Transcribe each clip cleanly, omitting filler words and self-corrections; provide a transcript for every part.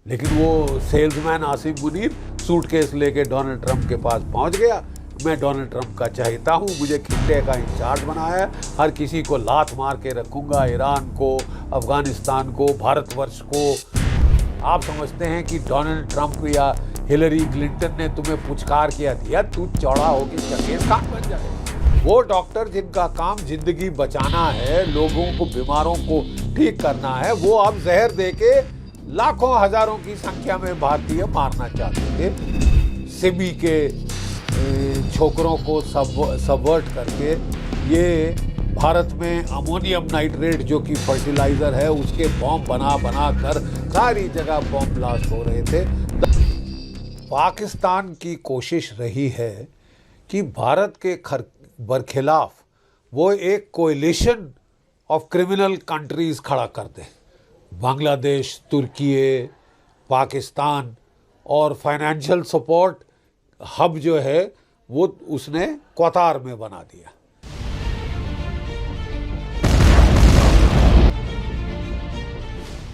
लेकिन वो salesman Asif Munir suitcase लेके डोनाल्ड ट्रंप के पास पहुंच गया। मैं डोनाल्ड ट्रंप का चाहता हूं, मुझे खित्ते का इंचार्ज बनाया है, हर किसी को लात मार के रखूंगा, ईरान को, अफगानिस्तान को, भारतवर्ष को। आप समझते हैं कि डोनाल्ड ट्रंप या हिलरी क्लिंटन ने तुम्हें पुचकार किया दिया तू चौड़ा होकर चंगेज खान बन जाए? वो डॉक्टर जिनका काम जिंदगी बचाना है, लोगों को, बीमारों को ठीक करना है, वो अब जहर देके लाखों हजारों की संख्या में भारतीय मारना चाहते थे। सिमी के छोकरों को सबवर्ट करके ये भारत में अमोनियम नाइट्रेट जो कि फर्टिलाइजर है उसके बॉम्ब बना कर सारी जगह बॉम्ब ब्लास्ट हो रहे थे। पाकिस्तान की कोशिश रही है कि भारत के बरखिलाफ वो एक कोएलिशन ऑफ क्रिमिनल कंट्रीज खड़ा कर दे। बांग्लादेश, तुर्की, पाकिस्तान और फाइनेंशियल सपोर्ट हब जो है वो उसने कतार में बना दिया।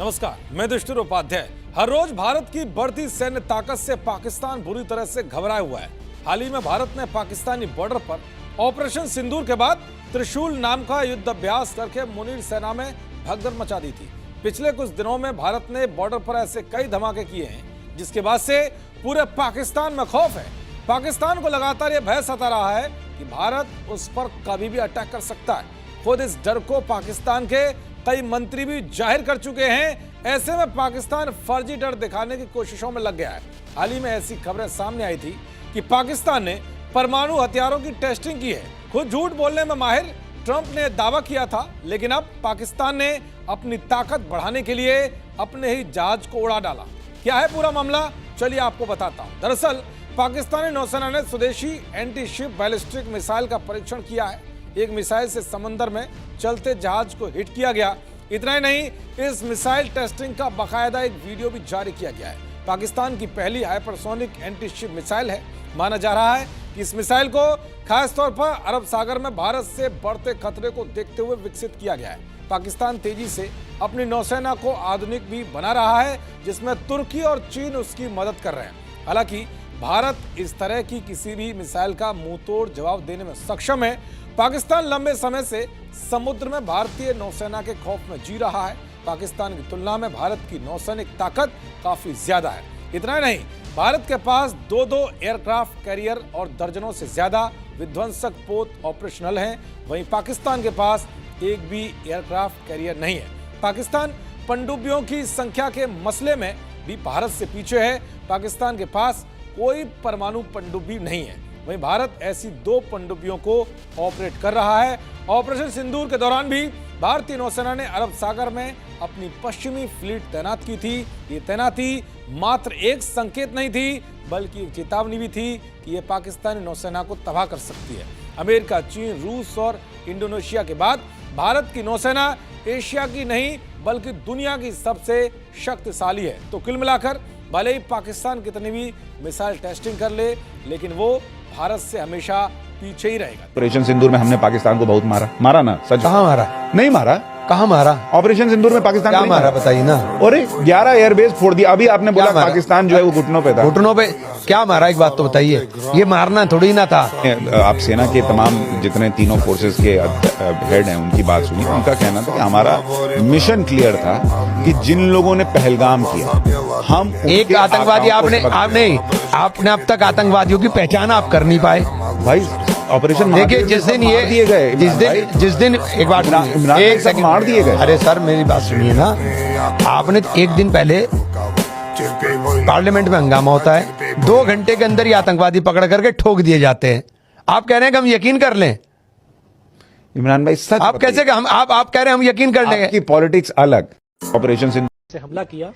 नमस्कार, मैं युधिष्ठिर उपाध्याय। हर रोज भारत की बढ़ती सैन्य ताकत से पाकिस्तान बुरी तरह से घबराया हुआ है। हाल ही में भारत ने पाकिस्तानी बॉर्डर पर ऑपरेशन सिंदूर के बाद त्रिशूल नाम का युद्ध अभ्यास करके मुनीर सेना में भगदड़ मचा दी थी। पिछले कुछ दिनों में भारत ने बॉर्डर पर ऐसे कई धमाके किए हैं जिसके बाद से पूरे पाकिस्तान में खौफ है। पाकिस्तान को लगातार यह भय सता रहा है कि भारत उस पर कभी भी अटैक कर सकता है। खुद इस डर को पाकिस्तान के कई मंत्री भी जाहिर कर चुके हैं। ऐसे में पाकिस्तान फर्जी डर दिखाने की कोशिशों में लग गया है। हाल ही में ऐसी खबरें सामने आई थी कि पाकिस्तान ने परमाणु हथियारों की टेस्टिंग की है। खुद झूठ बोलने में माहिर ट्रंप ने दावा किया था, लेकिन अब पाकिस्तान ने अपनी ताकत बढ़ाने के लिए अपने ही जहाज को उड़ा डाला। क्या है पूरा मामला, चलिए आपको बताता हूं। दरअसल पाकिस्तानी नौसेना ने स्वदेशी एंटी शिप बैलिस्टिक मिसाइल का परीक्षण किया है। एक मिसाइल से समंदर में चलते जहाज को हिट किया गया। इतना ही नहीं, इस मिसाइल टेस्टिंग का बाकायदा एक वीडियो भी जारी किया गया है। पाकिस्तान की पहली हाइपरसोनिक एंटी शिप मिसाइल है। माना जा रहा है कि इस मिसाइल को खास तौर पर अरब सागर में भारत से बढ़ते खतरे को देखते हुए विकसित किया गया है। पाकिस्तान तेजी से अपनी नौसेना को आधुनिक भी बना रहा है, जिसमें तुर्की और चीन उसकी मदद कर रहे हैं। हालांकि भारत इस तरह की किसी भी मिसाइल का मुंहतोड़ जवाब देने में सक्षम है। पाकिस्तान लंबे समय से समुद्र में भारतीय नौसेना के खौफ में जी रहा है। पाकिस्तान की तुलना में भारत की नौसैनिक ताकत काफी ज्यादा है। इतना नहीं, भारत के पास दो एयरक्राफ्ट कैरियर और दर्जनों से ज्यादा विध्वंसक पोत ऑपरेशनल हैं। वहीं पाकिस्तान के पास एक भी एयरक्राफ्ट कैरियर नहीं है। पाकिस्तान पनडुब्बियों की संख्या के मसले में भी भारत से पीछे है। पाकिस्तान के पास कोई परमाणु पनडुब्बी नहीं है। वहीं भारत ऐसी 2 पनडुब्बियों को ऑपरेट कर रहा है। ऑपरेशन सिंदूर के दौरान भी भारतीय नौसेना ने अरब सागर में अपनी पश्चिमी फ्लीट तैनात की थी। ये तैनाती मात्र एक संकेत नहीं थी, बल्कि एक चेतावनी भी थी कि ये पाकिस्तानी नौसेना को तबाह कर सकती है। अमेरिका, चीन, रूस और इंडोनेशिया के बाद भारत की नौसेना एशिया की नहीं बल्कि दुनिया की सबसे शक्तिशाली है। तो कुल मिलाकर भले ही पाकिस्तान कितनी भी मिसाइल टेस्टिंग कर ले, लेकिन वो भारत से हमेशा पीछे ही रहेगा। ऑपरेशन सिंदूर में हमने पाकिस्तान को बहुत मारा ना? सच? कहाँ मारा? नहीं मारा। कहाँ मारा? ऑपरेशन सिंदूर में पाकिस्तान क्या को नहीं मारा बताइए ना। और 11 एयरबेस फोड़ दिया। अभी आपने बोला पाकिस्तान जो है वो घुटनों पे था। घुटनों पे क्या मारा, एक बात तो बताइए। ये मारना थोड़ी ना था। आप सेना के तमाम जितने तीनों फोर्सेस के हेड हैं उनकी बात सुनिए। उनका कहना था कि हमारा मिशन क्लियर था कि जिन लोगों ने पहलगाम किया, हम एक आतंकवादी आपने अब तक आतंकवादियों की पहचान आप कर नहीं पाए भाई। ऑपरेशन देखिए, जिस दिन ये दिए गए, जिस दिन एक बात एक सेकंड मार दिए गए। अरे सर मेरी बात सुनिए ना। आपने एक दिन पहले पार्लियामेंट में हंगामा होता है, 2 घंटे के अंदर ही आतंकवादी पकड़ करके ठोक दिए जाते हैं। आप कह रहे हैं कि हम यकीन कर लें? इमरान भाई सच आप कैसे आप कह रहे हैं हम यकीन कर लेंगे? आपकी पॉलिटिक्स अलग। ऑपरेशन से हमला किया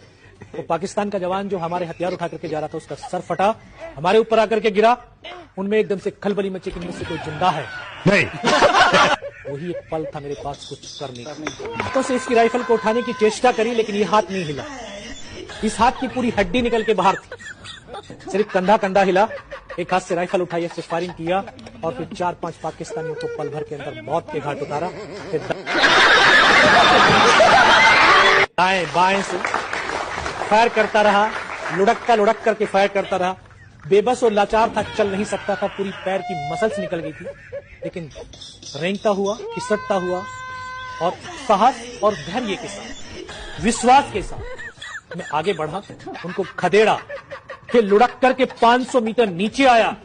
तो पाकिस्तान का जवान जो हमारे हथियार उठा करके जा रहा था उसका सर फटा, हमारे ऊपर आकर के गिरा। उनमें एकदम से खलबली मची कि इनमें से कोई जिंदा है नहीं। वही एक पल था मेरे पास कुछ करने का। तो से इसकी राइफल को उठाने की चेष्टा करी, लेकिन ये हाथ नहीं हिला। इस हाथ की पूरी हड्डी निकल के बाहर थी, सिर्फ कंधा हिला। एक हाथ से राइफल उठाई, ऐसे फायरिंग किया और फिर 4-5 पाकिस्तानियों को पल भर के अंदर मौत के घाट उतारा। फिर बाएं से फायर करता रहा, लुढ़क करके फायर करता रहा। बेबस और लाचार था, चल नहीं सकता था, पूरी पैर की मसल्स निकल गई थी, लेकिन रेंगता हुआ, खिसकता हुआ और साहस और धैर्य के साथ, विश्वास के साथ मैं आगे बढ़ा, उनको खदेड़ा, फिर लुढ़क करके 500 मीटर नीचे आया।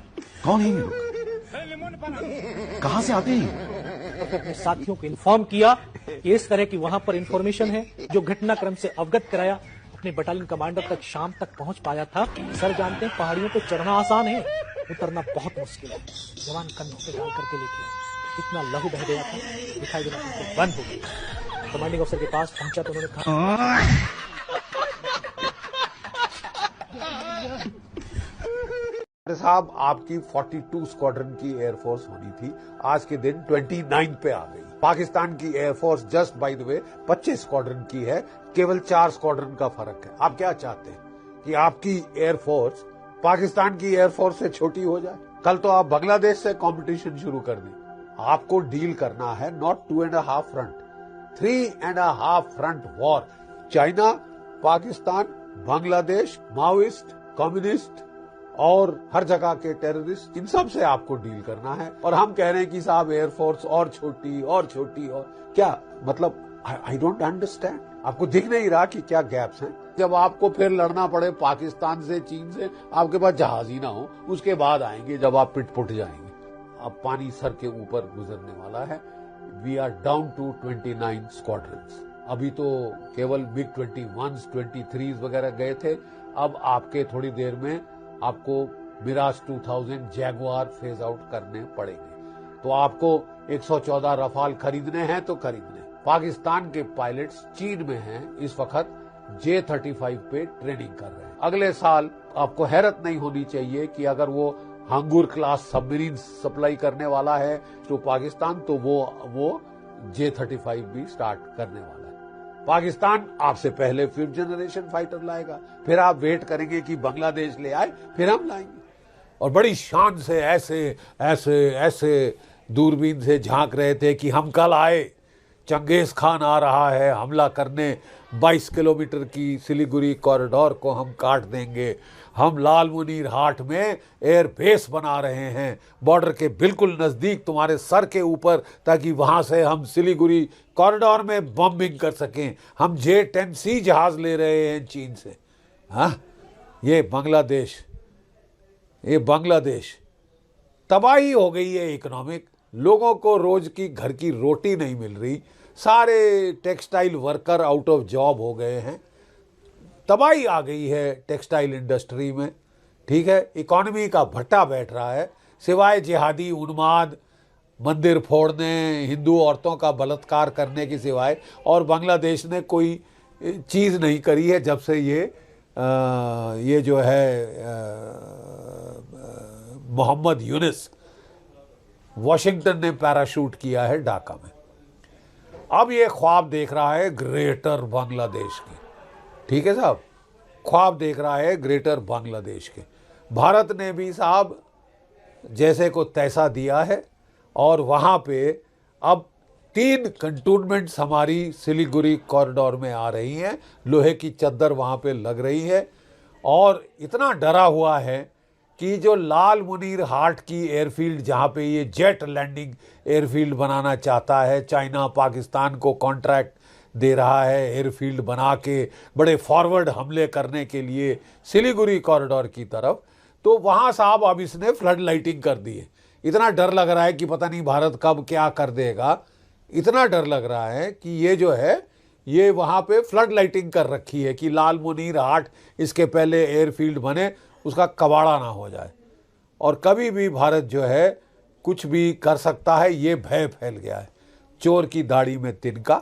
कौन है ये लोग? कहां से आते हैं? और फिर अपने साथियों को इन्फॉर्म किया कि इस तरह की वहां पर इंफॉर्मेशन है, जो घटनाक्रम से अवगत कराया। अपने बटालियन कमांडर तक शाम तक पहुंच पाया था। सर जानते हैं पहाड़ियों पे चढ़ना आसान है, उतरना बहुत मुश्किल है। जवान कंधों पे डाल करके लेके आए, इतना लहू बह गया था, दिखाई देना बिल्कुल बंद हो गया। कमांडिंग अफसर के पास पहुंचा तो उन्होंने कहा, साहब आपकी 42 स्क्वाड्रन की एयरफोर्स होनी थी, आज के दिन 29 पे आ गई। पाकिस्तान की air force just by the way 25 squadron की है, केवल 4 स्क्वाड्रन का फर्क है। आप क्या चाहते हैं कि आपकी एयरफोर्स पाकिस्तान की एयरफोर्स से छोटी हो जाए? कल तो आप बांग्लादेश से कंपटीशन शुरू कर दें। आपको डील करना है not 2.5 front, 3.5 front war. China, Pakistan, Bangladesh, Maoist, communist और हर जगह के टेररिस्ट, इन सब से आपको डील करना है। और हम कह रहे हैं कि साहब एयरफोर्स और छोटी और छोटी, और क्या मतलब? I don't understand. आपको दिख नहीं रहा कि क्या गैप्स हैं? जब आपको फिर लड़ना पड़े पाकिस्तान से, चीन से, आपके पास जहाज ही ना हो, उसके बाद आएंगे जब आप पिट जाएंगे। अब पानी सर के ऊपर गुजरने वाला है। We are down to 29 squadrons. अभी तो केवल मिग 21, 23 वगैरह गए थे। अब आपके थोड़ी देर में आपको मिराज 2000 जैगुआर फेज आउट करने पड़ेंगे। तो आपको 114 रफाल खरीदने हैं तो खरीदने। पाकिस्तान के पायलट्स चीन में हैं इस वक्त, J-35 पे ट्रेनिंग कर रहे हैं। अगले साल आपको हैरत नहीं होनी चाहिए कि अगर वो हांगुर क्लास सबमरीन सप्लाई करने वाला है तो पाकिस्तान, तो वो J-35 भी स्टार्ट करने वाला है। पाकिस्तान आपसे पहले 5th जनरेशन फाइटर लाएगा, फिर आप वेट करेंगे कि बांग्लादेश ले आए, फिर हम लाएंगे। और बड़ी शान से ऐसे ऐसे ऐसे दूरबीन से झांक रहे थे कि हम कल आए, चंगेज खान आ रहा है हमला करने, 22 किलोमीटर की सिलीगुड़ी कॉरिडोर को हम काट देंगे। हम लाल मुनीर हाट में एयर बेस बना रहे हैं, बॉर्डर के बिल्कुल नज़दीक तुम्हारे सर के ऊपर, ताकि वहाँ से हम सिलीगुड़ी कॉरिडोर में बम्बिंग कर सकें। हम J-10C जहाज़ ले रहे हैं चीन से। हाँ, ये बांग्लादेश तबाही हो गई है इकोनॉमिक। लोगों को रोज की घर की रोटी नहीं मिल रही, सारे textile worker out of job हो गए हैं, तबाही आ गई है टेक्सटाइल इंडस्ट्री में। ठीक है, इकोनॉमी का भट्टा बैठ रहा है, सिवाय जिहादी उन्माद, मंदिर फोड़ने, हिंदू औरतों का बलात्कार करने की सिवाय और बांग्लादेश ने कोई चीज़ नहीं करी है जब से ये जो है मोहम्मद यूनिस वॉशिंगटन ने पैराशूट किया है ढाका में। अब ये ख्वाब देख रहा है ग्रेटर बांग्लादेश के। ठीक है साहब, ख्वाब देख रहा है ग्रेटर बांग्लादेश के। भारत ने भी साहब जैसे को तैसा दिया है, और वहाँ पे अब 3 कंटोनमेंट्स हमारी सिलीगुड़ी कॉरिडोर में आ रही हैं, लोहे की चद्दर वहाँ पे लग रही है। और इतना डरा हुआ है कि जो लाल मुनीर हाट की एयरफील्ड, जहाँ पे ये जेट लैंडिंग एयरफील्ड बनाना चाहता है, चाइना पाकिस्तान को कॉन्ट्रैक्ट दे रहा है एयरफील्ड बना के बड़े फॉरवर्ड हमले करने के लिए सिलीगुड़ी कॉरिडोर की तरफ, तो वहाँ साहब अब इसने फ्लड लाइटिंग कर दी है। इतना डर लग रहा है कि पता नहीं भारत कब क्या कर देगा। इतना डर लग रहा है कि ये जो है ये वहाँ पे फ्लड लाइटिंग कर रखी है कि लाल मुनीर हाट इसके पहले एयरफील्ड बने, उसका कबाड़ा ना हो जाए। और कभी भी भारत जो है कुछ भी कर सकता है, ये भय फैल गया है। चोर की दाढ़ी में तिनका,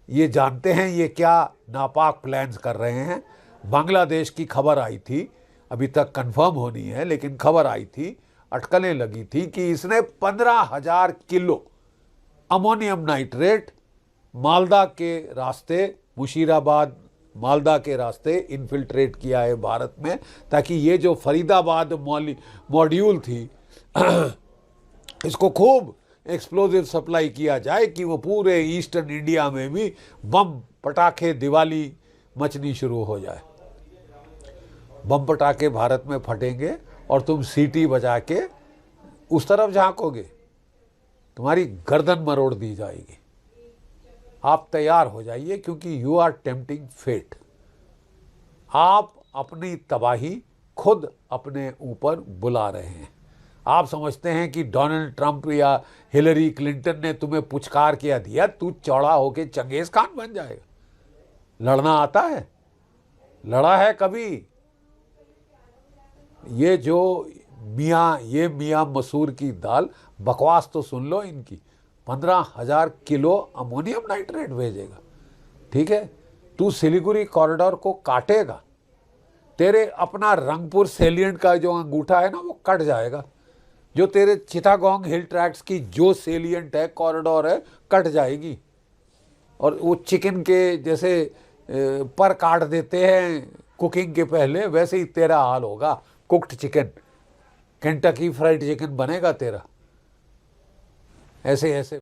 ये जानते हैं ये क्या नापाक प्लान्स कर रहे हैं। बांग्लादेश की खबर आई थी, अभी तक कंफर्म होनी है, लेकिन खबर आई थी, अटकलें लगी थी कि इसने 15,000 किलो अमोनियम नाइट्रेट मालदा के रास्ते, मुशीराबाद मालदा के रास्ते इन्फिल्ट्रेट किया है भारत में, ताकि ये जो फरीदाबाद मॉड्यूल थी इसको खूब एक्सप्लोजिव सप्लाई किया जाए कि वो पूरे ईस्टर्न इंडिया में भी बम पटाखे दिवाली मचनी शुरू हो जाए। बम पटाखे भारत में फटेंगे और तुम सीटी बजा के उस तरफ झांकोगे, तुम्हारी गर्दन मरोड़ दी जाएगी। आप तैयार हो जाइए, क्योंकि यू आर टेम्पटिंग फेट। आप अपनी तबाही खुद अपने ऊपर बुला रहे हैं। आप समझते हैं कि डोनाल्ड ट्रंप या हिलरी क्लिंटन ने तुम्हें पुचकार किया दिया, तू चौड़ा होके चंगेज खान बन जाएगा। लड़ना आता है? लड़ा है कभी? ये मियाँ मसूर की दाल, बकवास तो सुन लो इनकी। 15,000 किलो अमोनियम नाइट्रेट भेजेगा, ठीक है? तू सिलीगुड़ी कॉरिडोर को काटेगा, तेरे अपना रंगपुर सेलिएंट का जो अंगूठा है ना वो कट जाएगा। जो तेरे चिटागोंग हिल ट्रैक्ट्स की जो सेलिएंट है, कॉरिडोर है, कट जाएगी। और वो चिकन के जैसे पर काट देते हैं कुकिंग के पहले, वैसे ही तेरा हाल होगा। Cooked chicken, Kentucky fried chicken बनेगा तेरा। ऐसे ऐसे